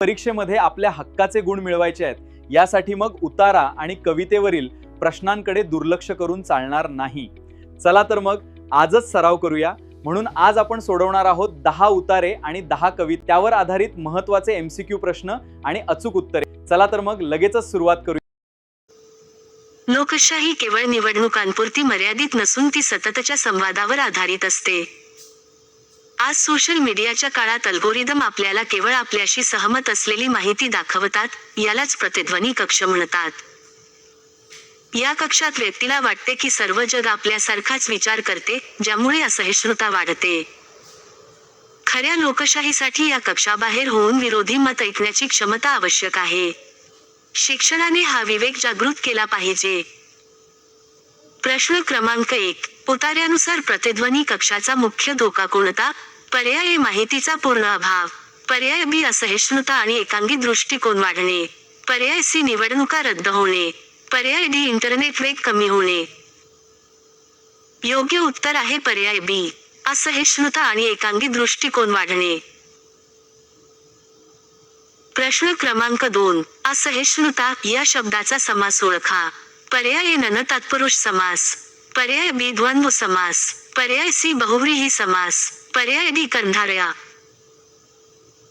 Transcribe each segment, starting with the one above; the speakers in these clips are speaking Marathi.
परीक्षेमध्ये आपल्या हक्काचे गुण मिळवायचे आहेत, यासाठी मग उतारा आणि कवितेवरील प्रश्नांकडे दुर्लक्ष करून चालणार नाही. चला तर मग आजच सराव करूया. म्हणून आज आपण सोडवणार आहोत 10 उतारे आणि 10 कविता, त्यावर आधारित महत्त्वाचे MCQ प्रश्न आणि अचूक उत्तरे. चला तर मग लगेचच सुरुवात करूया. लोकशाही केवळ निवडणुकांपुरती मर्यादित नसून ती सततच्या संवादावर आधारित असते. आज सोशल मीडियाच्या काळात अल्गोरिदम आपल्याला केवळ आपल्याशी सहमत असलेली माहिती दाखवतात, यालाच प्रतिध्वनी कक्ष म्हणतात. या कक्षात व्यक्तीला वाटते की सर्व जग आपल्यासारखाच विचार करते, ज्यामुळे असहिष्णुता वाढते. खऱ्या लोकशाहीसाठी या कक्षाबाहेर होऊन विरोधी मत ऐकण्याची क्षमता आवश्यक आहे. शिक्षणाने हा विवेक जागृत केला पाहिजे. प्रश्न क्रमांक 1. उतार्यानुसार प्रतिध्वनी कक्षाचा मुख्य धोका कोणता? पर्याय ए माहितीचा पूर्ण अभाव, पर्याय बी असहिष्णुता आणि एकांगी दृष्टिकोन वाढणे, पर्याय सी निवडणुका रद्द होणे, पर्याय डी इंटरनेट वेग कमी होणे. योग्य उत्तर आहे पर्याय बी, असहिष्णुता आणि एकांगी दृष्टिकोन वाढणे. प्रश्न क्रमांक 2. असहिष्णुता या शब्दाचा समास ओळखा. पर्याय ए नन तत्पुरुष समास, पर्याय बी द्वंद्व समास, पर्याय सी बहुव्रीही समास, पर्याय डी कर्णधारया.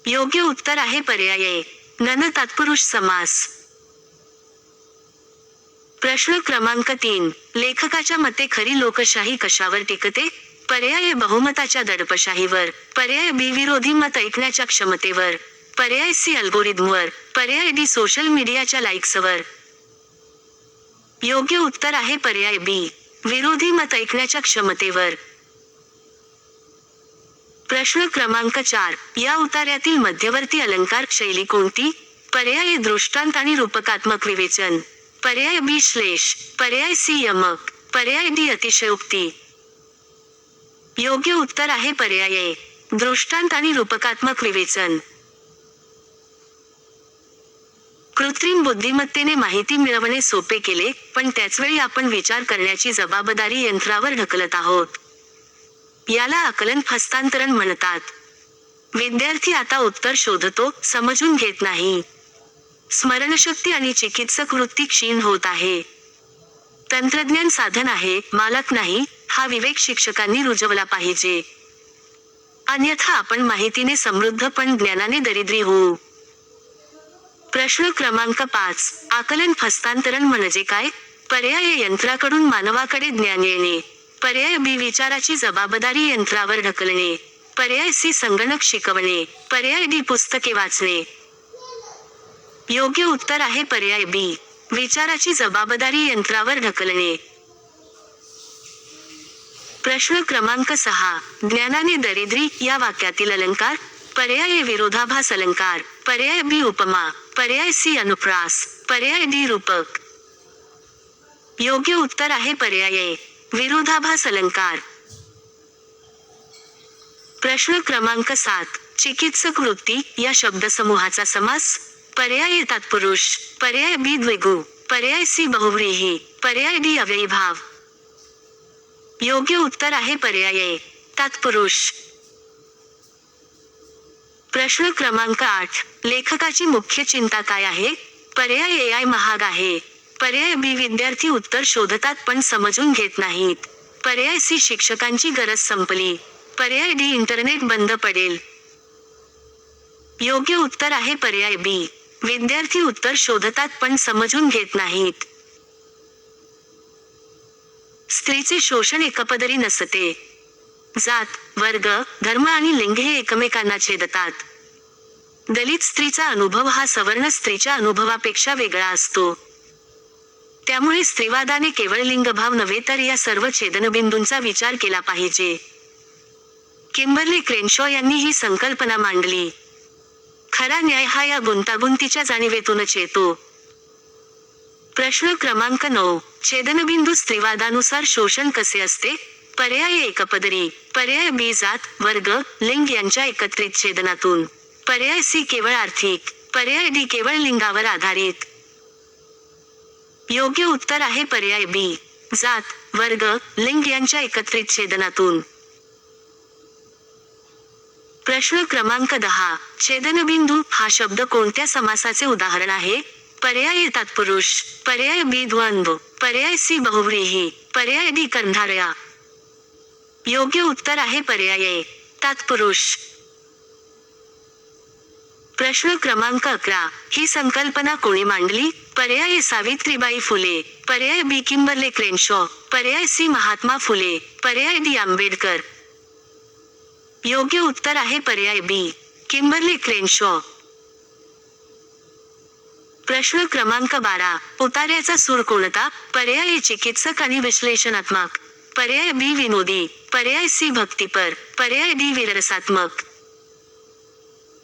योग्य उत्तर आहे पर्याय ए, नन तत्पुरुष समास. प्रश्न क्रमांक 3. लेखकाच्या मते खरी लोकशाही कशावर टिकते? पर्याय ए बहुमताच्या दडपशाहीवर, पर्याय बी विरोधी मत ऐकण्याच्या क्षमतेवर, पर्याय सी अल्गोरिदमवर, पर्याय डी सोशल मीडियाच्या लाईक्सवर. योग्य उत्तर आहे पर्याय बी, विरोधी मत ऐकण्याच्या क्षमतेवर. प्रश्न क्रमांक 4. या उतार्यातील मध्यवर्ती अलंकार शैली कोणती? पर्याय ए दृष्टांत आणि रूपकात्मक विवेचन, पर्याय बी श्लेष, पर्याय सी यमक, पर्याय डी अतिशयोक्ती. योग्य उत्तर आहे पर्याय ए, दृष्टांत आणि रूपकात्मक विवेचन. कृत्रिम बुद्धिमत्तेने माहिती मिळवणे सोपे केले, पण त्याचवेळी आपण विचार करण्याची जबाबदारी यंत्रावर ढकलत आहोत. याला आकलन हस्तांतरण म्हणतात. विद्यार्थी आता उत्तर शोधतो, समजून घेत नाही. स्मरणशक्ती आणि चिकित्सक वृत्ती क्षीण होत आहे. तंत्रज्ञान साधन आहे, मालक नाही, हा विवेक शिक्षकांनी रुजवला पाहिजे. अन्यथा आपण माहितीने समृद्ध पण ज्ञानाने दरिद्री होऊ. प्रश्न क्रमांक 5. आकलन हस्तांतरण म्हणजे काय? पर्याय ए यंत्राकडून मानवाकडे ज्ञान येणे, पर्याय बी विचाराची जबाबदारी यंत्रावर ढकलणे, पर्याय सी संगणक शिकवणे, पर्याय डी पुस्तके वाचणे. योग्य उत्तर आहे पर्याय बी, विचाराची जबाबदारी यंत्रावर ढकलणे. प्रश्न क्रमांक 6. ज्ञानाने दरिद्री या वाक्यातील अलंकार? पर्याय ए विरोधाभास अलंकार, पर्याय बी उपमा, पर्याय सी अनुप्रास, पर्याय डी रूपक. योग्य उत्तर आहे पर्याय ए, विरोधाभास अलंकार. प्रश्न क्रमांक 7. चिकित्सक वृत्ती या शब्दसमूहाचा समास? पर्याय ए तत्पुरुष, पर्याय बी द्विगु, पर्याय सी बहुव्रीही, पर्याय डी अव्ययीभाव. योग्य उत्तर आहे पर्याय ए, तत्पुरुष. प्रश्न क्रमांक 8. लेखकाची मुख्य चिंता काय आहे? पर्याय ए AI महाग आहे, पर्याय बी विद्यार्थी उत्तर शोधतात पण समजून घेत नाहीत, पर्याय सी शिक्षकांची गरज संपली, पर्याय डी इंटरनेट बंद पडेल. योग्य उत्तर आहे पर्याय बी, विद्यार्थी उत्तर शोधतात पण समजून घेत नाहीत. स्त्रीचे शोषण एकपदरी नसते. जात, वर्ग, धर्म आणि लिंग हे एकमेकांना छेदतात. दलित स्त्रीचा अनुभव हा सवर्ण स्त्रीच्या अनुभवापेक्षा वेगळा असतो. त्यामुळे स्त्रीवादाने केवळ लिंगभाव नव्हे तर या सर्व छेदनबिंदूंचा विचार केला पाहिजे. किम्बर्ली क्रेनशॉ यांनी ही संकल्पना मांडली. खरा न्याय हा या गुंतागुंतीच्या जाणीवेतूनच येतो. प्रश्न क्रमांक 9. छेदनबिंदू स्त्रीवादानुसार शोषण कसे असते? पर्याय ए एकपदरी, पर्याय बी जात, वर्ग, लिंग यांच्या एकत्रित छेदनातून, पर्याय सी केवळ आर्थिक, पर्याय डी केवळ लिंगावर आधारित. योग्य उत्तर आहे पर्याय बी, जात, वर्ग, लिंग यांच्या एकत्रित छेदनातून. प्रश्न क्रमांक 10. छेदनबिंदू हा शब्द कोणत्या समासाचे उदाहरण आहे? पर्याय तत्पुरुष, पर्याय बी द्वंद्व, पर्याय सी बहुव्रीही, पर्याय डी कंधारया. योग्य उत्तर आहे पर्याय ए, तत्पुरुष. प्रश्न क्रमांक 11. ही संकल्पना कोणी मांडली? पर्याय ए सावित्रीबाई फुले, पर्याय बी किंबर्ले क्रेनशॉ, पर्याय सी महात्मा फुले, पर्याय डी आंबेडकर. योग्य उत्तर आहे पर्याय बी, किंबर्ले क्रेनशॉ. प्रश्न क्रमांक 12. उतार्याचा सूर कोणता? पर्याय ए चिकित्सक आणि विश्लेषणात्मक, पर्याय बी विनोदी, पर्याय सी भक्तिपर, पर्याय डी विरसात्मक.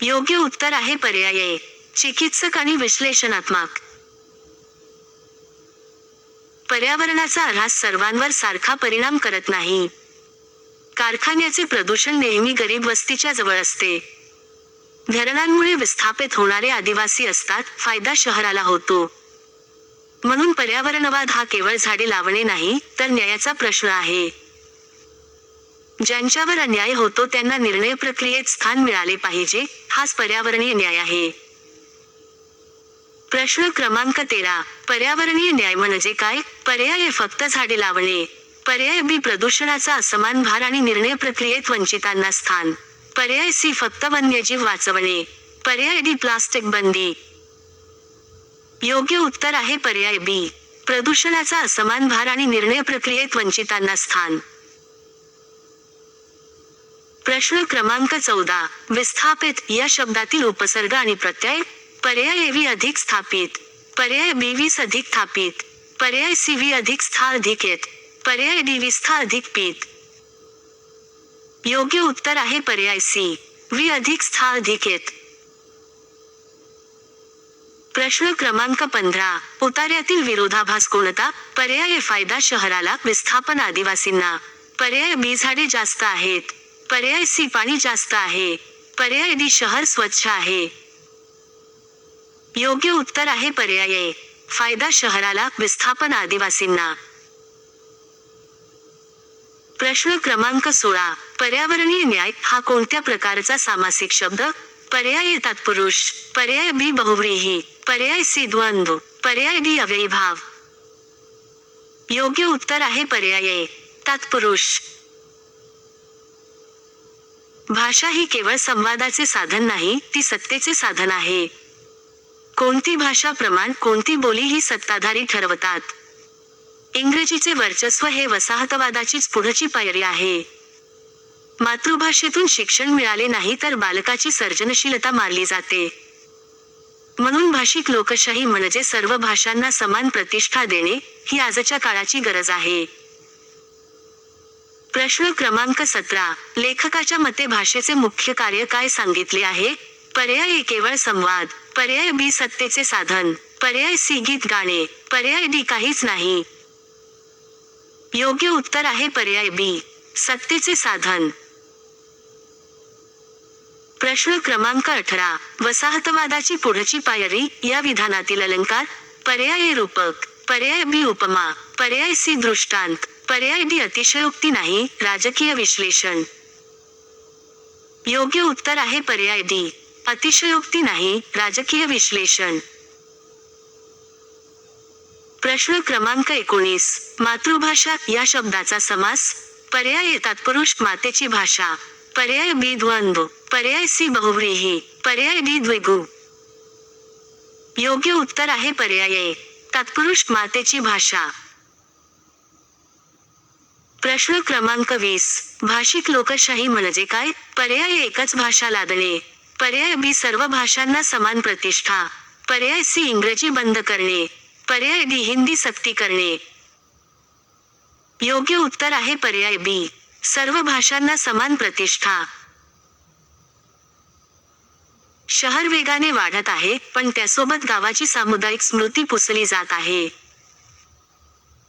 योग्य उत्तर आहे पर्याय ए, चिकित्सक आणि विश्लेषणात्मक. पर्यावरणाचा ऱ्हास सर्वांवर सारखा परिणाम करत नाही. कारखान्याचे प्रदूषण नेहमी गरीब वस्तीच्या जवळ असते. धरणांमुळे विस्थापित होणारे आदिवासी असतात, फायदा शहराला होतो. म्हणून पर्यावरणवाद हा केवळ झाडे लावणे नाही, तर न्यायाचा प्रश्न आहे. ज्यांच्यावर अन्याय होतो त्यांना निर्णय प्रक्रियेत स्थान मिळाले पाहिजे, हाच पर्यावरणीय न्याय आहे. प्रश्न क्रमांक 13. पर्यावरणीय न्याय म्हणजे काय? पर्याय ए फक्त झाडे लावणे, पर्याय बी प्रदूषणाचा असमान भार आणि निर्णय प्रक्रियेत वंचितांना स्थान, पर्याय सी फक्त वन्यजीव वाचवणे, पर्याय डी प्लास्टिक बंदी. योग्य उत्तर आहे पर्याय बी, प्रदूषणाचा असमान भार आणि निर्णय प्रक्रियेत वंचितांना स्थान. प्रश्न क्रमांक 14. विस्थापित या शब्दातील उपसर्ग आणि प्रत्यय? पर्याय ए वी अधिक स्थापित, पर्याय बी वीस अधिक स्थापित, पर्याय सी वी अधिक स्था अधिक येत, पर्याय डी विस्था अधिक पीत. योग्य उत्तर आहे पर्याय सी, वी अधिक स्था अधिक येत. प्रश्न क्रमांक 15. उतार्यातील विरोधाभास कोणता? पर्याय ए फायदा शहराला, विस्थापन आदिवासींना, पर्याय बी झाडे जास्त आहेत, पर्याय सी पाणी जास्त आहे, पर्याय डी शहर स्वच्छ आहे. योग्य उत्तर आहे पर्याय ए, फायदा शहराला, विस्थापन आदिवासींना. प्रश्न क्रमांक 16. पर्यावरणीय न्याय हा कोणत्या प्रकारचा सामासिक शब्द? पर्याय ए तत्पुरुष, पर्याय बी बहुव्रीही, पर्याय सी द्वंद्व, पर्याय डी अव्ययीभाव. योग्य उत्तर आहे पर्याय ए, तत्पुरुष. भाषा ही केवळ संवादाचे साधन नाही, ती सत्तेचे साधन आहे. कोणती भाषा प्रमाण, कोणती बोली ही सत्ताधारी ठरवतात. इंग्रजीचे वर्चस्व हे वसाहतवादाचीच पुढची पायरी आहे. मातृभाषेतून शिक्षण मिळाले नाही तर बालकाची सर्जनशीलता मारली जाते. म्हणून भाषिक लोकशाही म्हणजे सर्व भाषांना समान प्रतिष्ठा देणे, ही आजच्या काळाची गरज आहे. प्रश्न क्रमांक 17. लेखकाच्या मते भाषेचे मुख्य कार्य काय सांगितले आहे? पर्याय ए केवळ संवाद, पर्याय बी सत्तेचे साधन, पर्याय सी गीत गाणे, पर्याय डी काहीच नाही. योग्य उत्तर आहे पर्याय बी, सत्तेचे साधन. प्रश्न क्रमांक 18. वसाहतवादाची पुढची पायरी या विधानातील अलंकार? पर्याय ए रूपक, पर्याय बी उपमा, पर्याय सी दृष्टांत, पर्याय डी अतिशयोक्ती नाही, राजकीय विश्लेषण. योग्य उत्तर आहे पर्याय डी, अतिशयोक्ती नाही, राजकीय विश्लेषण. प्रश्न क्रमांक 19. मातृभाषा या शब्दाचा समास? पर्याय ए तत्पुरुष मातेची भाषा, पर्याय बी द्वंद्व, पर्याय सी बहुव्रीही, पर्याय डी द्विगु. योग्य उत्तर आहे पर्याय ए, तत्पुरुष मातेची भाषा. प्रश्न क्रमांक 20. भाषिक लोकशाही म्हणजे काय? पर्याय एकच भाषा लादणे, पर्याय बी सर्व भाषांना समान प्रतिष्ठा, पर्याय सी इंग्रजी बंद करणे, पर्याय डी हिंदी सक्ती करणे. योग्य उत्तर आहे पर्याय बी, सर्व भाषांना समान प्रतिष्ठा. शहर वेगाने वाढत आहे, पण त्यासोबत गावाची सामुदायिक स्मृती पुसली जात आहे.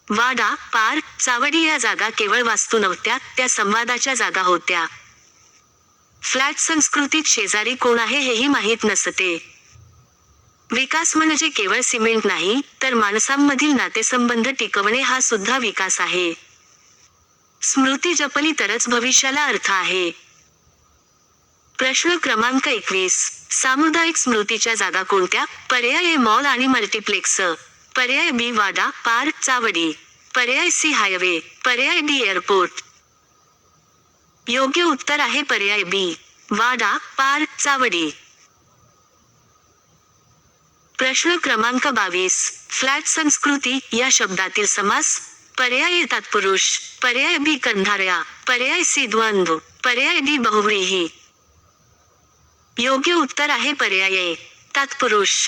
वाडा, पार्क, चावडी या जागा केवळ वास्तू नव्हत्या, त्या संवादाच्या जागा होत्या. फ्लॅट संस्कृतीत शेजारी कोण आहे हेही माहीत नसते. विकास म्हणजे केवळ सिमेंट नाही, तर माणसांमधील नातेसंबंध टिकवणे हा सुद्धा विकास आहे. स्मृती जपली तरच भविष्याला अर्थ आहे. प्रश्न क्रमांक 21. सामुदायिक स्मृतीच्या जागा कोणत्या? पर्याय A मॉल आणि मल्टिप्लेक्स, पर्याय B वाडा, पार्क, चावडी, पर्याय C हायवे, पर्याय D एअरपोर्ट. योग्य उत्तर आहे पर्याय B वाडा, पार्क, चावडी. प्रश्न क्रमांक 22. फ्लॅट संस्कृती या शब्दातील समास? पर्याय A तत्पुरुष, पर्याय B कंधारया, पर्याय C द्वंद्व, पर्याय D बहुव्रीही. योग्य उत्तर आहे पर्याय A तत्पुरुष.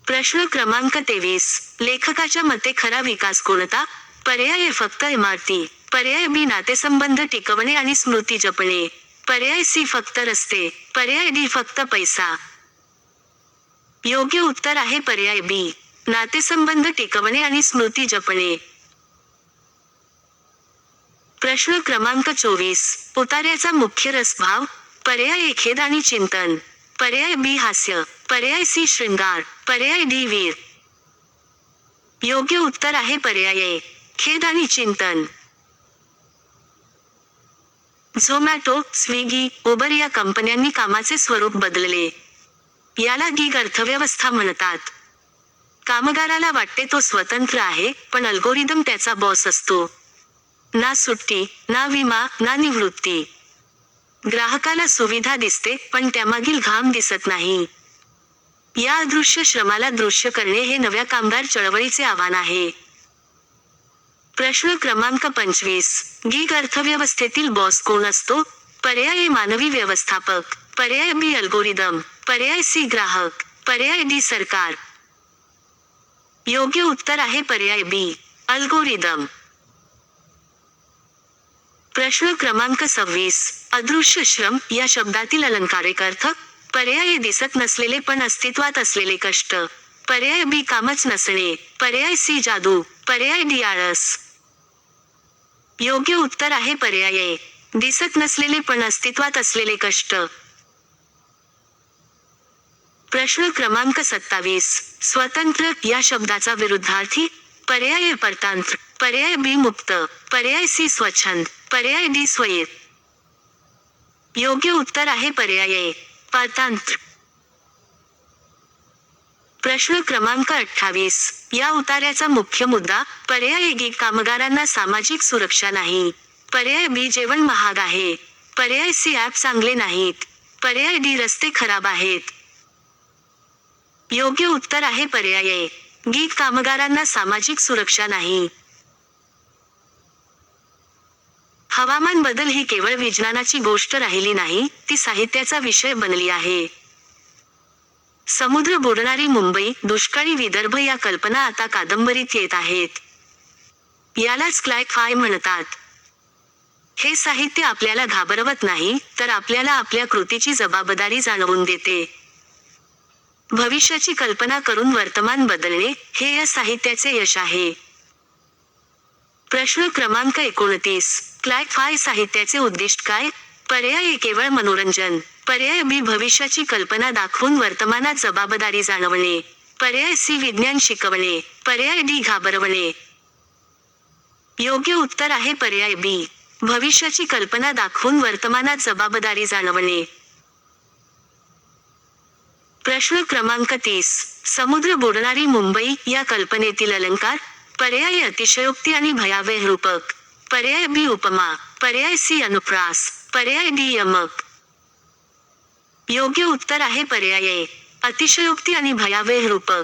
प्रश्न क्रमांक 23. लेखकाच्या मते खरा विकास कोणता? पर्याय A फक्त इमारती, पर्याय B नातेसंबंध टिकवणे आणि स्मृती जपणे, पर्याय C फक्त रस्ते, पर्याय D फक्त पैसा. योग्य उत्तर आहे पर्याय B नातेसंबंध टिकवणे आणि स्मृती जपणे. प्रश्न क्रमांक 24. उतार्याचा मुख्य रसभाव? पर्याय A खेद आणि चिंतन, पर्याय B हास्य, पर्याय C शृंगार, पर्याय D वीर. योग्य उत्तर आहे पर्याय A खेद आणि चिंतन. झोमॅटो, स्विगी, उबर या कंपन्यांनी कामाचे स्वरूप बदलले. याला गिग अर्थव्यवस्था म्हणतात. कामगाराला वाटते तो स्वतंत्र आहे, पण अल्गोरिदम त्याचा बॉस असतो. ना सुट्टी, ना विमा, ना निवृत्ती. ग्राहकाला सुविधा दिसते, पण त्यामागील घाम दिसत नाही. या अदृश्य श्रमाला दृश्य करणे हे नव्या कामगार चळवळीचे आव्हान आहे. प्रश्न क्रमांक 25. गिग अर्थव्यवस्थेतील बॉस कोण असतो? पर्याय A मानवी व्यवस्थापक, पर्याय B अल्गोरिदम, पर्याय C ग्राहक, पर्याय D सरकार. योग्य उत्तर आहे पर्याय B अल्गोरिदम. प्रश्न क्रमांक 26. अदृश्य श्रम या शब्दातील अलंकारिक अर्थ? पर्याय A दिसत नसलेले पण अस्तित्वात असलेले कष्ट, पर्याय B कामच नसणे, पर्याय C जादू, पर्याय D आळस. योग्य उत्तर आहे पर्याय A दिसत नसलेले पण अस्तित्वात असलेले कष्ट. प्रश्न क्रमांक 27. स्वतंत्र या शब्दाचा विरुद्धार्थी? पर्याय A परतंत्र, पर्याय B मुक्त, पर्याय C स्वच्छंद, पर्याय D स्वायत्त. योग्य उत्तर आहे पर्याय A परतंत्र. प्रश्न क्रमांक 28. या उतार्याचा मुख्य मुद्दा? पर्याय A गिग कामगारांना सामाजिक सुरक्षा नाही, पर्याय B जेवण महाग आहे, पर्याय C ॲप चांगले नाहीत, पर्याय D रस्ते खराब आहेत. योग्य उत्तर आहे पर्याय A गिग कामगारांना सामाजिक सुरक्षा नाही. हवामान बदल ही केवळ विज्ञानाची गोष्ट राहिली नाही, ती साहित्याचा विषय बनली आहे. समुद्र बुडणारी मुंबई, दुष्काळी विदर्भ या कल्पना आता कादंबरीत येत आहेत. यालाच क्लाय-फाय म्हणतात. हे साहित्य आपल्याला घाबरवत नाही, तर आपल्याला आपल्या कृतीची जबाबदारी जाणवून देते. भविष्याची कल्पना करून वर्तमान बदलणे, हे या साहित्याचे यश आहे. प्रश्न क्रमांक 29. क्लाय-फाय साहित्याचे उद्दिष्ट काय? पर्याय A केवळ मनोरंजन, पर्याय B भविष्याची कल्पना दाखवून वर्तमानात जबाबदारी जाणवणे, पर्याय C विज्ञान शिकवणे, पर्याय D घाबरवणे. योग्य उत्तर आहे पर्याय B भविष्याची कल्पना दाखवून वर्तमानात जबाबदारी जाणवणे. प्रश्न क्रमांक 30. समुद्र बुडणारी मुंबई या कल्पनेतील अलंकार? पर्याय अतिशयोक्ती आणि भयावह रूपक, पर्याय B उपमा, पर्याय C अनुप्रास, पर्याय D यमक. योग्य उत्तर आहे पर्याय A अतिशयोक्ती आणि भयावह रूपक.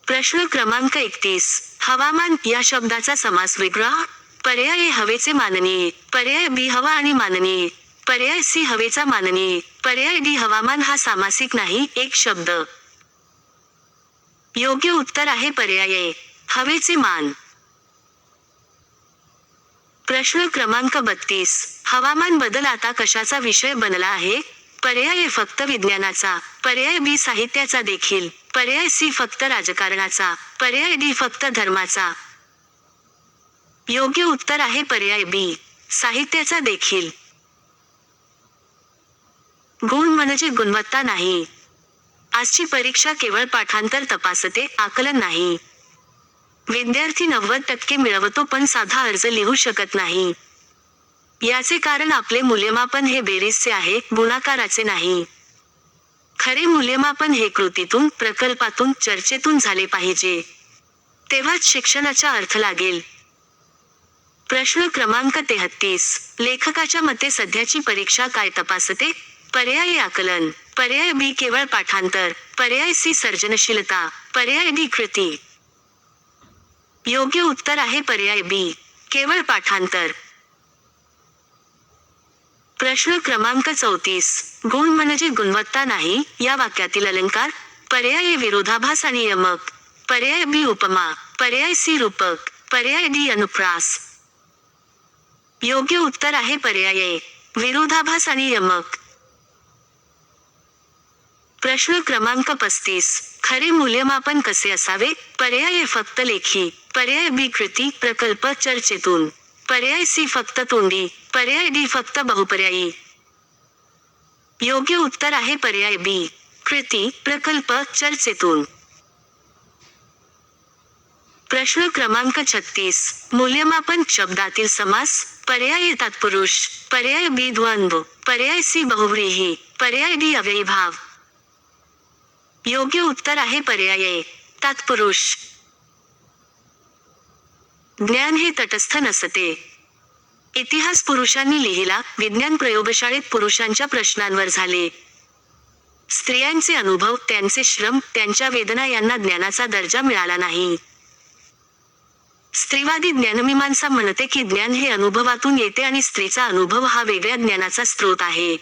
प्रश्न क्रमांक 31. हवामान या शब्दाचा समास विग्रह? पर्याय A हवेचे माननीय, पर्याय B हवा आणि माननीय, पर्याय C हवेचा माननीय, पर्याय D हवामान हा सामासिक नाही, एक शब्द. योग्य उत्तर आहे पर्याय A हवेचे मान. प्रश्न क्रमांक 32. हवामान बदल आता कशाचा विषय बनला आहे? पर्याय A फक्त विज्ञानाचा, पर्याय B साहित्याचा देखील, पर्याय C फक्त राजकारणाचा, पर्याय D फक्त धर्माचा. योग्य उत्तर आहे पर्याय B साहित्याचा देखील. गुण म्हणजे गुणवत्ता नाही. आजची परीक्षा केवळ पाठांतर तपासते, आकलन नाही. विद्यार्थी 90% मिळवतो पण साधा अर्ज लिहू शकत नाही. याचे कारण आपले मूल्यमापन हे बेरीजचे आहे, गुणाकाराचे नाही. खरे मूल्यमापन हे कृतीतून, प्रकल्पातून, चर्चेतून झाले पाहिजे. तेव्हाच शिक्षणाचा अर्थ लागेल. प्रश्न क्रमांक 33. लेखकाच्या मते सध्याची परीक्षा काय तपासते? पर्याय आकलन, पर्याय बी केवळ पाठांतर, पर्याय सी सर्जनशीलता, पर्याय डी कृती. योग्य उत्तर आहे पर्याय बी, केवळ पाठांतर. प्रश्न क्रमांक 34. गुण म्हणजे गुणवत्ता नाही, या वाक्यातील अलंकार? पर्याय विरोधाभास आणि यमक, पर्याय बी उपमा, पर्याय सी रूपक, पर्याय डी अनुप्रास. योग्य उत्तर आहे पर्याय विरोधाभास आणि यमक. प्रश्न क्रमांक 35. खरे मूल्यमापन कसे असावे? पर्याय फक्त लेखी, पर्याय बी कृती, प्रकल्प, चर्चेतून, पर्याय सी फक्त तोंडी, पर्याय डी फक्त बहुपर्यायी. योग्य उत्तर आहे पर्याय बी, कृती, प्रकल्प, चर्चेतून. प्रश्न क्रमांक 36. मूल्यमापन शब्दातील समास? पर्याय तत्पुरुष, पर्याय बी द्वंद्व, पर्याय सी बहुव्रीही, पर्याय डी अव्ययीभाव. योग्य उत्तर आहे पर्याय तत्पुरुष. ज्ञान हे तटस्थ नसते. इतिहास पुरुषांनी लिहिला, विज्ञान प्रयोगशाळेत पुरुषांच्या प्रश्नांवर झाले. स्त्रियांचे अनुभव, त्यांचे श्रम, त्यांच्या वेदना यांना ज्ञानाचा दर्जा मिळाला नाही. स्त्रीवादी ज्ञानमीमांसा म्हणते की ज्ञान हे अनुभवातून येते आणि स्त्रीचा अनुभव हा वेगळ्या ज्ञानाचा स्रोत आहे.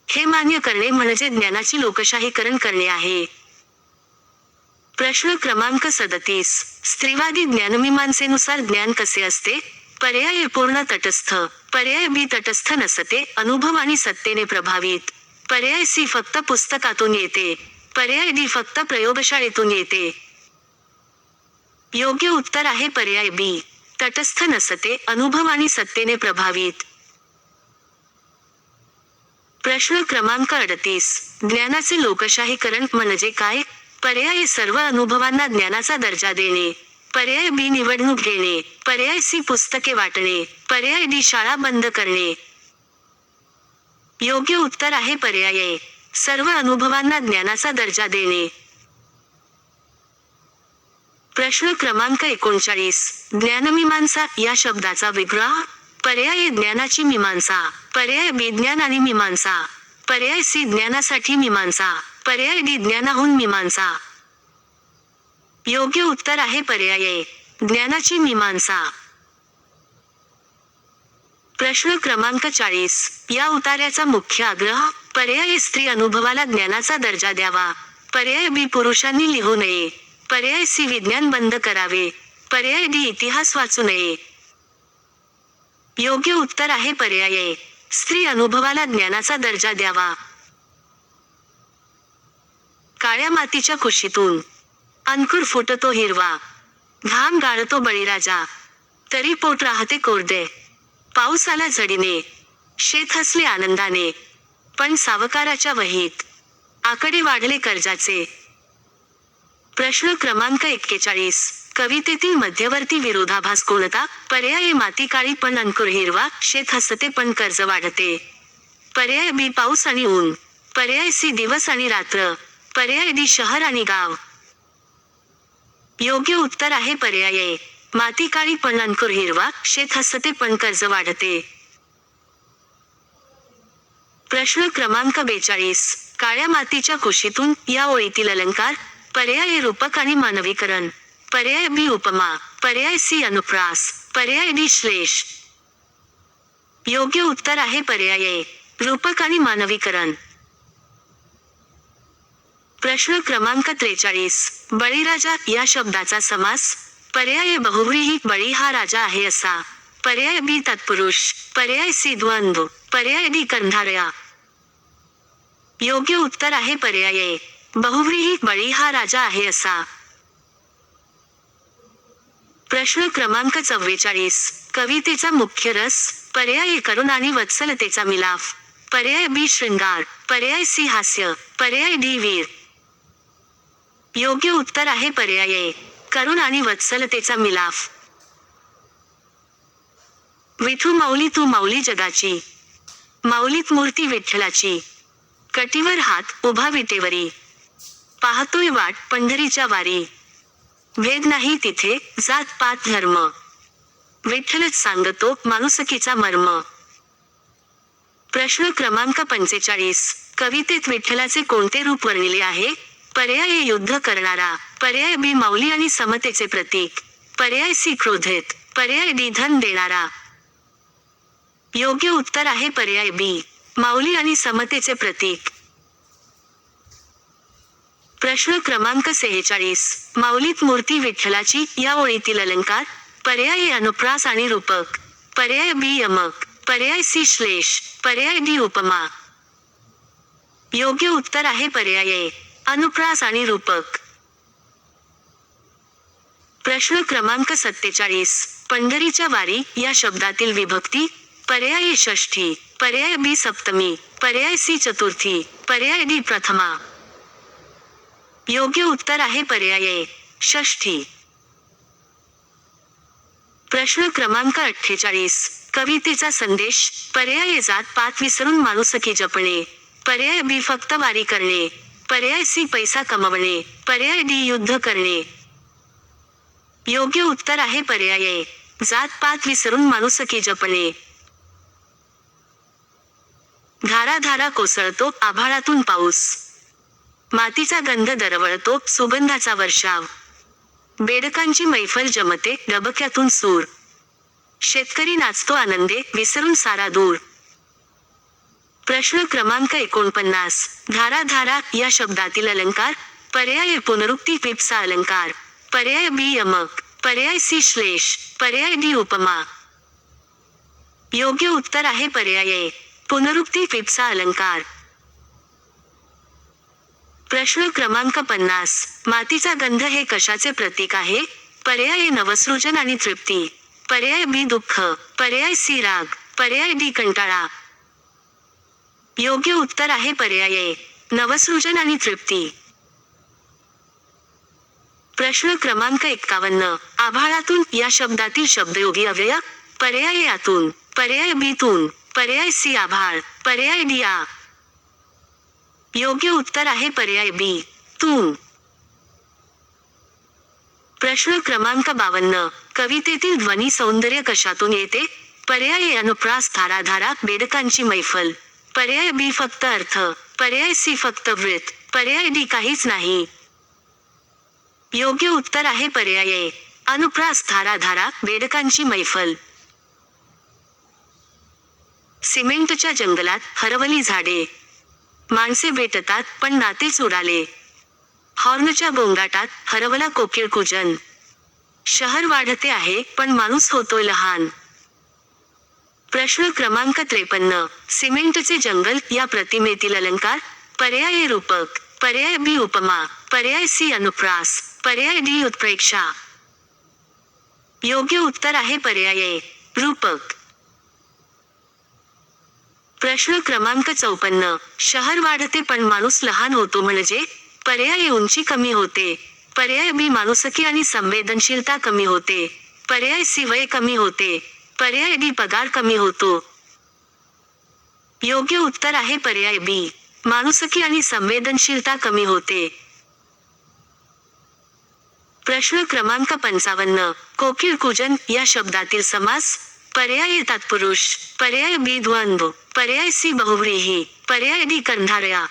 हे मान्य करणे म्हणजे ज्ञानाची लोकशाहीकरण करणे आहे. प्रश्न क्रमांक 37. स्त्रीवादी ज्ञानमीमांसेनुसार ज्ञान कसे असते? पर्याय पूर्ण तटस्थ, पर्याय बी तटस्थ नसते, अनुभव आणि सत्तेने प्रभावित, पर्याय सी फक्त पुस्तकातून येते, पर्याय डी फक्त प्रयोगशाळेतून येते. योग्य उत्तर आहे पर्याय बी, तटस्थ नसते, अनुभव आणि सत्तेने प्रभावित. प्रश्न क्रमांक 38. ज्ञानाचे लोकशाहीकरण म्हणजे काय? पर्याय सर्व अनुभवांना ज्ञानाचा दर्जा देणे, पर्याय बी निवडणूक घेणे, पर्याय सी पुस्तके वाटणे, पर्याय डी शाळा बंद करणे. योग्य उत्तर आहे पर्याय सर्व अनुभवांना ज्ञानाचा दर्जा देणे. प्रश्न क्रमांक 39. ज्ञानमीमांसा या शब्दाचा विग्रह? पर्याय ज्ञानाची मीमांसा, पर्याय बी ज्ञान आणि मीमांसा, पर्याय सी ज्ञानासाठी मीमांसा, पर्याय डी ज्ञानाहून मीमांसा. योग्य उत्तर आहे पर्याय ज्ञानाची मीमांसा. प्रश्न क्रमांक 40. या उतार्याचा मुख्य आग्रह? पर्याय स्त्री अनुभवाला ज्ञानाचा दर्जा द्यावा, पर्याय बी पुरुषांनी लिहू नये, पर्याय सी विज्ञान बंद करावे, पर्याय डी इतिहास वाचू नये. योग्य उत्तर आहे पर्याय स्त्री अनुभवाला ज्ञानाचा दर्जा द्यावा. काळ्या मातीच्या कुशीतून अंकुर फुटतो हिरवा, घाम गाळतो बळीराजा, तरी पोट राहते कोरडे. पाऊस आला झडीने, शेत हसले आनंदाने, पण सावकाराच्या वहीत आकडे वाढले कर्जाचे. प्रश्न क्रमांक 41. कवितेतील मध्यवर्ती विरोधाभास कोणता? पर्याय माती काळी पण अंकुर हिरवा, शेत हसते पण कर्ज वाढते, पर्याय बी पाऊस आणि ऊन, पर्याय सी दिवस आणि रात्र, पर्याय डी शहर आणि गाव. योग्य उत्तर आहे पर्याय माती काळी पण अंकुर हिरवा, शेत हसते पण कर्ज वाढते. प्रश्न क्रमांक 42. काळ्या मातीच्या कुशीतून या ओळीतील अलंकार? पर्याय रूपक आणि मानवीकरण, पर्याय बी उपमा, पर्याय सी अनुप्रास, पर्याय डी श्लेष. योग्य उत्तर आहे पर्याय रूपक आणि मानवीकरण. प्रश्न क्रमांक 43. बळीराजा या शब्दाचा समास? पर्याय बहुव्रीही, बळी हा राजा आहे असा, पर्याय बी तत्पुरुष, पर्याय सी द्वंद्व, पर्याय डी कंधारया. योग्य उत्तर आहे पर्याय बहुव्रीही, बळी हा राजा आहे असा. प्रश्न क्रमांक 44. कवितेचा मुख्य रस? पर्याय करुण आणि वत्सलतेचा मिलाफ, पर्याय बी शृंगार, पर्याय सी हास्य, पर्याय डी वीर. योग्य उत्तर आहे पर्याय करुण आणि वत्सलतेचा मिलाफ. विठू माऊली तू माऊली जगाची, माऊलीत मूर्ती विठ्ठलाची, कटीवर हात उभा विटेवरी, पाहतोय वाट पंढरीच्या वारी, भेद नाही तिथे जात पात धर्म, विठ्ठलच सांगतो माणुसकीचा मर्म. प्रश्न क्रमांक 45. कवितेत विठ्ठलाचे कोणते रूप वर्णिले आहे? पर्याय ए युद्ध करणारा, पर्याय बी माऊली आणि समतेचे प्रतीक, पर्याय सी क्रोधित, पर्याय डी धन देणारा. योग्य उत्तर आहे पर्याय बी, माऊली आणि समतेचे प्रतीक. प्रश्न क्रमांक 46. माऊलीत मूर्ती विठ्ठलाची या ओळीतील अलंकार? पर्याय ए अनुप्रास आणि रूपक, पर्याय बी यमक, पर्याय सी श्लेष, पर्याय डी उपमा. योग्य उत्तर आहे पर्याय ए, अनुप्रास आणि रूपक. प्रश्न क्रमांक 47. पंढरीच्या वारी या शब्दातील विभक्ती? पर्याय ए षष्ठी, पर्याय बी सप्तमी, पर्याय सी चतुर्थी, पर्याय डी प्रथमा. योग्य उत्तर आहे पर्याय ए, षष्ठी. प्रश्न क्रमांक 48. कवितेचा संदेश? पर्याय ए जात पात विसरून माणुसकी जपणे, पर्याय बी फक्त वारी करणे, पर्याय सी पैसा कमवणे, पर्याय डी युद्ध करणे. योग्य उत्तर आहे पर्याय ए, जात पात विसरून माणुसकी जपणे. धारा धारा कोसळतो आभाळातून पाऊस, मातीचा गंध दरवळतो सुगंधाचा वर्षाव, बेडकांची मैफल जमते डबक्यातून सूर, शेतकरी नाचतो आनंदे विसरून सारा दूर. प्रश्न क्रमांक 49. धारा धारा या शब्दातील अलंकार? पर्याय ए पुनरुक्ती पिप्सा अलंकार, पर्याय बी यमक, पर्याय सी श्लेष, पर्याय डी उपमा. योग्य उत्तर आहे पर्याय ए, पुनरुक्ती पिप्सा अलंकार. प्रश्न क्रमांक 50. मातीचा गंध हे कशाचे प्रतीक आहे? पर्याय ए नवसृजन आणि तृप्ती, पर्याय बी दुःख, पर्याय सी राग, पर्याय डी कंटाळा. योग्य उत्तर आहे पर्याय ए, नवसृजन आणि तृप्ती. प्रश्न क्रमांक 51. आभाळातून या शब्दातील शब्दयोगी अव्यय? पर्याय ए आतून, पर्याय बी तून, पर्याय सी आभाळ, पर्याय डी आ. योग्य उत्तर आहे पर्याय बी, तून. प्रश्न क्रमांक 52. कवितेतील ध्वनी सौंदर्य कशातून येते? पर्याय ए अनुप्रास धाराधारा बेडकांची मैफल, पर्याय बी फक्त अर्थ, पर्याय सी फक्त वृत्त, पर्याय डी काहीच नाही. योग्य उत्तर आहे पर्याय ए, अनुप्रास धाराधारा बेडकांची मैफल. सिमेंटच्या जंगलात हरवली झाडे, माणसे भेटतात पण नातेच उडाले, हॉर्नच्या गोंगाटात हरवला कोकिळ कुजन, शहर वाढते आहे पण माणूस होतोय लहान. प्रश्न क्रमांक 53. सिमेंटचे जंगल या प्रतिमेतील अलंकार? पर्याय ए रूपक, पर्याय बी उपमा, पर्याय सी अनुप्रास, पर्याय डी उत्प्रेक्षा. योग्य उत्तर आहे पर्याय ए, रूपक. प्रश्न क्रमांक 54. शहर वाढते पण माणूस लहान होतो म्हणजे? पर्याय ए उंची कमी होते, पर्याय बी माणुसकी आणि संवेदनशीलता कमी होते, पर्याय सी वय कमी होते, पर्याय डी पगार कमी होतो. योग्य उत्तर आहे पर्याय बी, माणुसकी आणि संवेदनशीलता कमी होते. प्रश्न क्रमांक 55. कोकिळ कुजन या शब्दातील समास? पर्याय ए तत्पुरुष, पर्याय बी द्वंद्व, पर्याय सी बहुव्रीही, पर्याय डी कंधारया.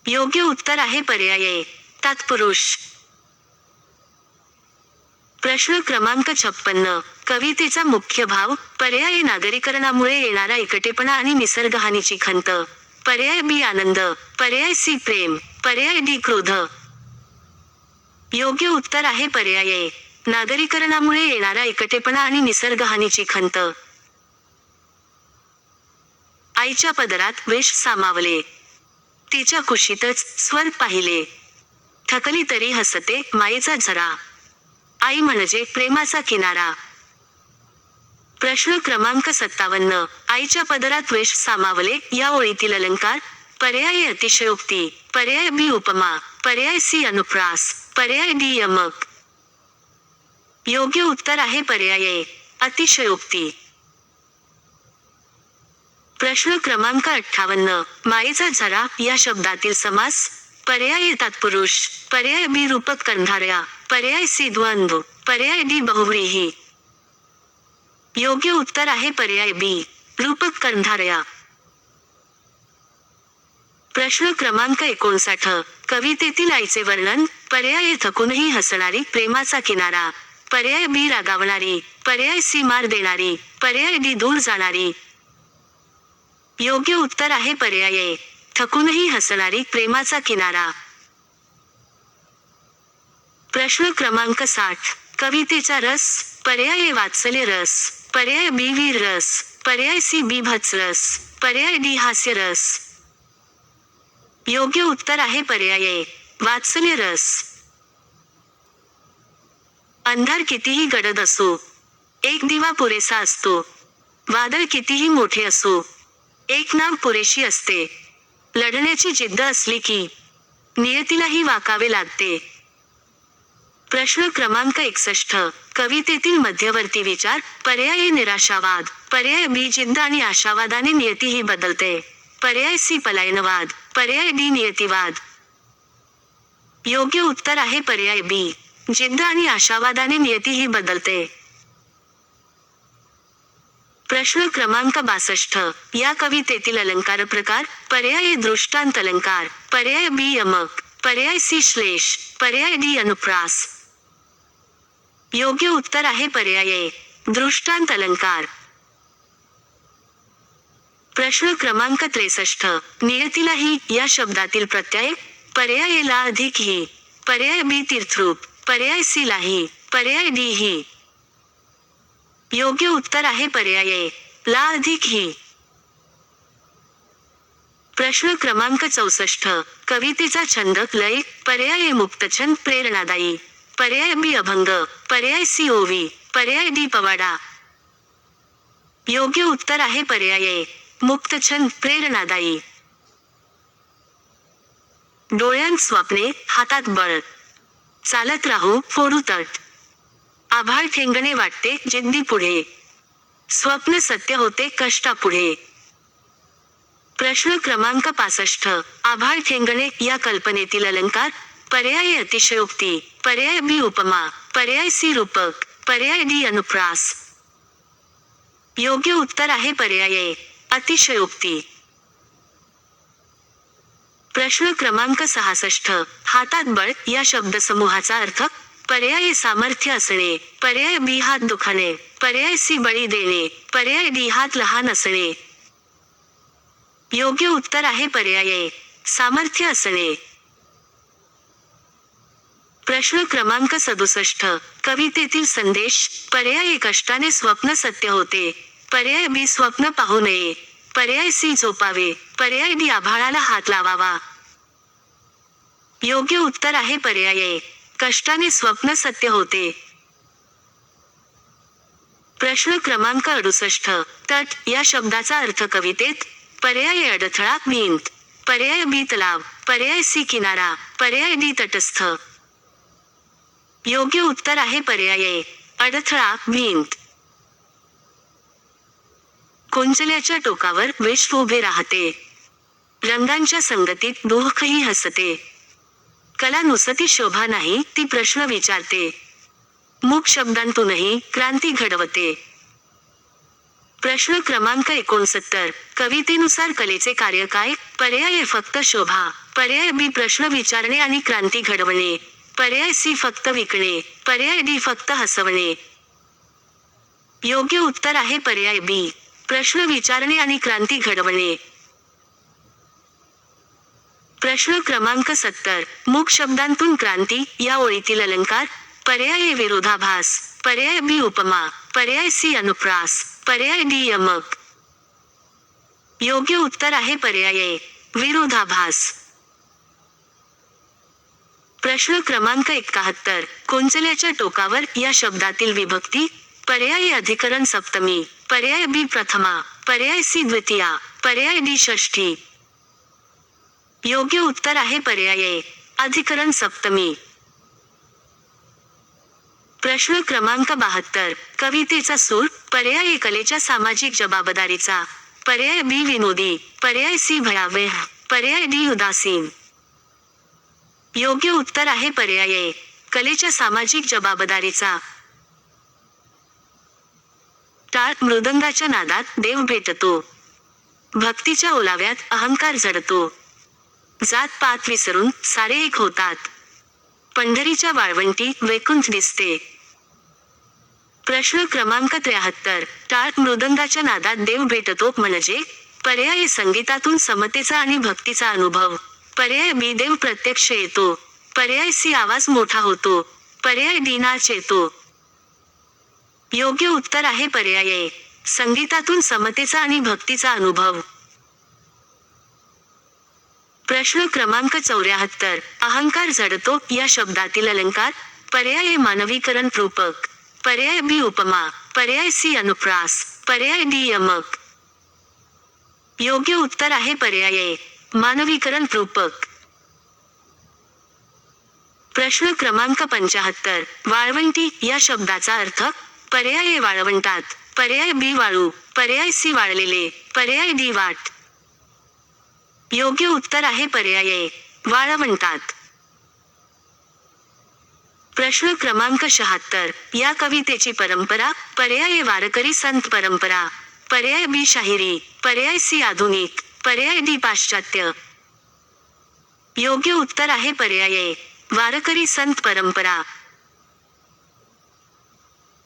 योग्य उत्तर आहे पर्याय ए, तत्पुरुष. प्रश्न क्रमांक 56. कवितेचा मुख्य भाव? पर्याय ए नागरीकरणामुळे येणारा एकटेपणा आणि निसर्गहानीची खंत, पर्याय बी आनंद, पर्याय सी प्रेम, पर्याय डी क्रोध. योग्य उत्तर आहे पर्याय ए, नागरीकरणामुळे येणारा एकटेपणा आणि निसर्गहानीची खंत. आईच्या पदरात वेश सामावले, तिच्या कुशीतच स्वर्ग पाहिले, थकली तरी हसते मायेचा झरा, आई म्हणजे प्रेमाचा किनारा. प्रश्न क्रमांक 57. आईच्या पदरात वेश सामावले या ओळीतील अलंकार? पर्याय ए अतिशयोक्ती, पर्याय बी उपमा, पर्याय सी अनुप्रास, पर्याय डी यमक. योग्य उत्तर आहे पर्याय ए, अतिशयोक्ती. प्रश्न क्रमांक 58. मायेचा झरा या शब्दातील समास. पर्याय तत्पुरुष, पर्याय बी रूपक कर्णधारया, पर्याय सी द्वंद्व, पर्याय डी बहुव्रीही. योग्य उत्तर आहे पर्याय बी, रूपक कर्णधारया. प्रश्न क्रमांक 59. कवितेतील आईचे वर्णन. पर्याय थकूनही हसणारी प्रेमाचा किनारा, पर्याय बी रागावणारी, पर्याय सी मार देणारी, पर्याय डी दूर जाणारी. योग्य उत्तर आहे पर्याय ए, थकूनही हसणारी प्रेमाचा किनारा. प्रश्न क्रमांक 60. कवितेचा रस. पर्याय ए वात्सल्य रस, पर्याय बी वीर रस, पर्याय सी बीभत्स रस, पर्याय डी हास्य रस. योग्य उत्तर आहे पर्याय ए, वात्सल्य रस. अंधार कितीही गडद असो, एक दिवा पुरेसा असतो. वादळ कितीही मोठे असो, एक नाव पुरेशी असते. लढण्याची जिद्द असली की नियतीलाही वाकावे लागते. प्रश्न क्रमांक 61. कवितेतील मध्यवर्ती विचार. पर्याय ए निराशावाद, पर्याय बी जिद्द आणि आशावादाने नियतीही बदलते, पर्याय सी पलायनवाद, पर्याय डी नियतीवाद. योग्य उत्तर आहे पर्याय बी, जिद्द आणि आशावादाने नियतीही बदलते. प्रश्न क्रमांक 62. या कवितेतील अलंकार प्रकार. पर्याय ए दृष्टांत अलंकार, पर्याय बी यमक, पर्याय सी श्लेष, पर्याय डी अनुप्रास. योग्य उत्तर आहे पर्याय ए, दृष्टांत अलंकार. प्रश्न क्रमांक 63. नियतीलाही या शब्दातील प्रत्यय. पर्याय ए ला अधिक ही, पर्याय बी तीर्थरूप, पर्याय सी लाही, पर्याय डी ही. योग्य उत्तर आहे पर्याय ए, ला अधिक ही. प्रश्न क्रमांक 64. कवितेचा छंद लय. पर्याय ए मुक्तछंद प्रेरणादायी, पर्याय बी अभंग, पर्याय सी ओवी, पर्याय डी पवाडा. योग्य उत्तर आहे पर्याय ए, मुक्तछंद प्रेरणादायी. डोळ्यांत स्वप्ने, हातात बळ, चालत राहू फोडू तट, आभाळ ठेंगणे वाटते जिद्दी पुढे, स्वप्न सत्य होते कष्टापुढे. प्रश्न क्रमांक 65. आभाळ ठेंगणे या कल्पनेतील अलंकार. पर्याय अतिशयोक्ती, पर्याय बी उपमा, पर्याय सी रूपक, पर्याय डी अनुप्रास. योग्य उत्तर आहे पर्याय ए, अतिशयोक्ती. प्रश्न क्रमांक 66. हातात बळ या शब्दसमूहाचा अर्थ. पर्याय सामर्थ्य असणे, पर्याय बी हात दुखणे, पर्याय सी बळी देणे, पर्याय डी हात लहान असणे. योग्य उत्तर आहे पर्याय ए, सामर्थ्य असणे. प्रश्न क्रमांक 67. कवितेतील संदेश. पर्याय ए कष्टाने स्वप्न सत्य होते, पर्याय बी स्वप्न पाहू नये, पर्याय सी झोपावे, पर्याय डी आभाळाला हात लावावा. योग्य उत्तर आहे पर्याय ए, कष्टाने स्वप्न सत्य होते. प्रश्न क्रमांक 68. तट या शब्दाचा अर्थ कवितेत. पर्याय ए अडथळा भिंत, पर्याय बी तलाव, पर्याय सी किनारा, पर्याय डी तटस्थ. योग्य उत्तर आहे पर्याय ए, अडथळा भिंत. कुंचल्याच्या टोकावर विश्व उभे राहते, रंगांच्या संगतीत दुःखही हसते, कला नुसती शोभा नाही ती प्रश्न विचारते, मूक शब्दांतूनही क्रांती घडवते. प्रश्न क्रमांक 69. कवितेनुसार कलेचे कार्य काय. पर्याय ए फक्त शोभा, पर्याय बी प्रश्न विचारणे आणि क्रांती घडवणे, पर्याय सी फक्त विकणे, पर्याय डी फक्त हसवणे. योग्य उत्तर आहे पर्याय बी, प्रश्न विचारणे आणि क्रांती घडवणे. प्रश्न क्रमांक 70. मूक शब्दांतून क्रांती या ओळीतील अलंकार. पर्याय ए विरोधाभास, पर्याय बी उपमा, पर्याय सी अनुप्रास, पर्याय डी यमक. योग्य उत्तर आहे पर्याय ए, विरोधाभास. प्रश्न क्रमांक 71. कुंचल्याच्या टोकावर या शब्दातील विभक्ती. पर्याय ए अधिकरण सप्तमी, पर्याय बी प्रथमा, पर्याय सी द्वितीया, पर्याय डी षष्ठी. योग्य उत्तर आहे पर्याय ए, अधिकरण सप्तमी. प्रश्न क्रमांक 72. कवितेचा सूर. पर्याय ए कलेच्या सामाजिक जबाबदारीचा, पर्याय बी विनोदी, पर्याय सी भयावह, पर्याय डी उदासीन. योग्य उत्तर आहे पर्याय ए, कलेच्या सामाजिक जबाबदारीचा. टाळ. मृदंगाच्या नादात देव भेटतो, भक्तीच्या ओलाव्यात अहंकार जडतो, जात पात विसरून सारे एक होतात, पंढरीच्या वाळवंटी वैकुंठ दिसते. प्रश्न क्रमांक 73. टाळ. मृदंगाच्या नादात देव भेटतो म्हणजे पर्याय संगीतातून समतेचा आणि भक्तीचा अनुभव, पर्याय बी देव प्रत्यक्ष येतो, पर्याय सी आवाज मोठा होतो, पर्याय डी नाच येतो. योग्य उत्तर आहे पर्याय ए, संगीतातून समतेचा आणि भक्तीचा अनुभव. प्रश्न क्रमांक 74. अहंकार जडतो या शब्दातील अलंकार. पर्याय ए मानवीकरण रूपक, पर्याय बी उपमा, पर्याय सी अनुप्रास, पर्याय डी यमक. योग्य उत्तर आहे पर्याय ए, मानवीकरण रूपक. प्रश्न क्रमांक 75. वाळवंटी या शब्दाचा अर्थ. पर्याय ए वाळवंटात, पर्याय बी वाळू, पर्याय सी वाळलेले, पर्याय डी वाट. योग्य उत्तर आहे पर्याय ए, वाळवंटात. प्रश्न क्रमांक 76. या कवितेची परंपरा. पर्याय ए वारकरी संत परंपरा, पर्याय बी शाहिरी, पर्याय सी आधुनिक, पर्याय डी पाश्चात्य. योग्य उत्तर आहे पर्याय ए, वारकरी संत परंपरा.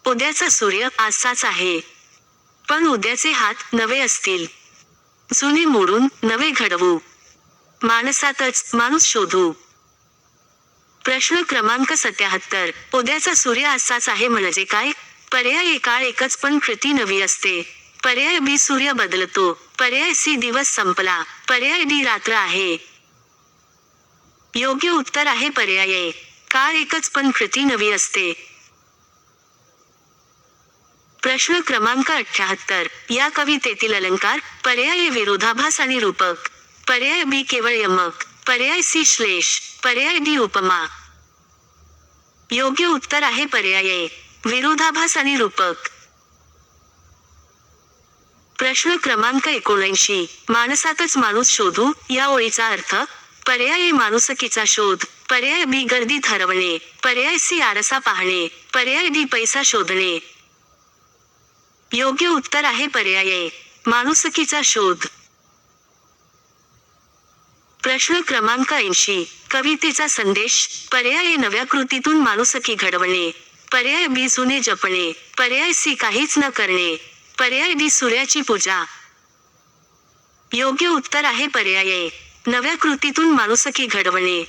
उद्याचा सूर्य आजचाच आहे, पण उद्याचे हात नवे असतील, जुने मोडून नवे घडवू, माणसातच माणूस शोधू. प्रश्न क्रमांक 77. उद्याचा सूर्य आजचाच आहे म्हणजे काय. पर्याय ए काळ एकच पण कृती नवी असते, पर्याय बी सूर्य बदलतो, पर्याय सी दिवस संपला, पर्याय डी रात्र आहे. योग्य उत्तर आहे पर्याय ए, काळ एकच पण कृती नवी असते. प्रश्न क्रमांक 78. या कवितेतील अलंकार. पर्याय ए विरोधाभास आणि रूपक, पर्याय बी केवळ यमक, पर्याय सी श्लेष, पर्याय डी उपमा. योग्य उत्तर आहे पर्याय ए, विरोधाभास आणि रूपक. प्रश्न क्रमांक 79. माणसातच माणूस शोधू या ओळीचा अर्थ. पर्याय ए माणुसकीचा शोध, पर्याय बी गर्दीत हरवणे, पर्याय सी आरसा पाहणे, पर्याय डी पैसा शोधणे. योग्य उत्तर आहे पर्याय ए, माणुसकीचा शोध. प्रश्न क्रमांक 80. कवितेचा संदेश. पर्याय ए नव्या कृतीतून माणुसकी घडवणे, पर्याय बी जुने जपणे, पर्याय सी काहीच न करणे, पर्याय डी सूर्याची पूजा. योग्य उत्तर आहे पर्याय ए, नव्या कृतीतून माणुसकी घडवणे.